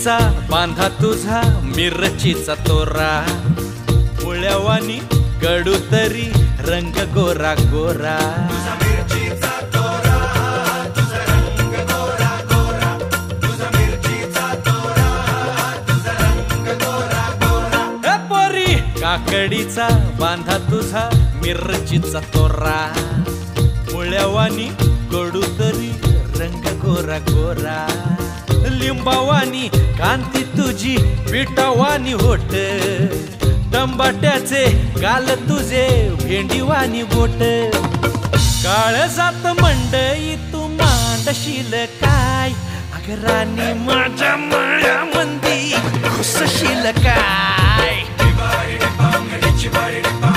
काकडीचा बांधा तुझा मिरचीचा तोरा मुळ्यावानी कडू तरी रंग गोरा गोरा काकडीचा बांधा तुझा मिरचीचा तोरा मुळ्यावानी कडू तरी रंग गोरा गोरा लिंबावानी कांती तुझी पिठावानी होट टंबाट्याचे गाल तुझे भेंडीवानी बोट काळजात मंडई तू मांडशील काय अगरानी माझ्या मळ्यामंदी घुसशील काय. Body,